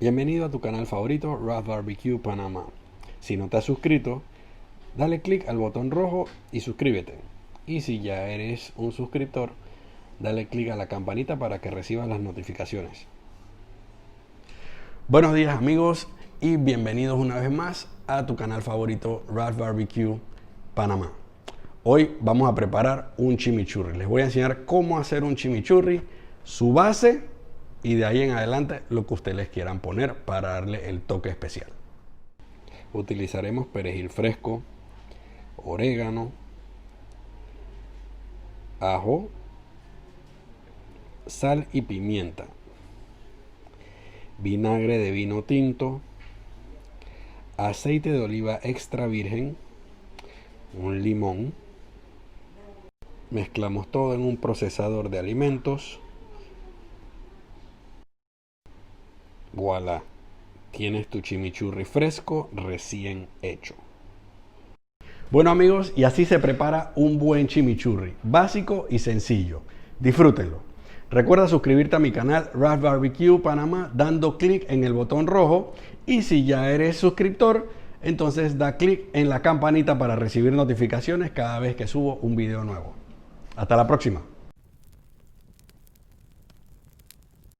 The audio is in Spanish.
Bienvenido a tu canal favorito, Raf Barbecue Panamá. Si no te has suscrito, dale click al botón rojo y suscríbete. Y si ya eres un suscriptor, dale click a la campanita para que recibas las notificaciones. Buenos días amigos y bienvenidos una vez más a tu canal favorito, Raf Barbecue Panamá. Hoy vamos a preparar un chimichurri. Les voy a enseñar cómo hacer un chimichurri, su base y de ahí en adelante lo que ustedes les quieran poner para darle el toque especial. Utilizaremos perejil fresco, orégano, ajo, sal y pimienta, vinagre de vino tinto, aceite de oliva extra virgen, un limón. Mezclamos todo en un procesador de alimentos. Voilà, tienes tu chimichurri fresco recién hecho. Bueno amigos, y así se prepara un buen chimichurri, básico y sencillo. Disfrútenlo. Recuerda suscribirte a mi canal Raf Barbecue Panamá dando clic en el botón rojo, y si ya eres suscriptor, entonces da clic en la campanita para recibir notificaciones cada vez que subo un video nuevo. Hasta la próxima.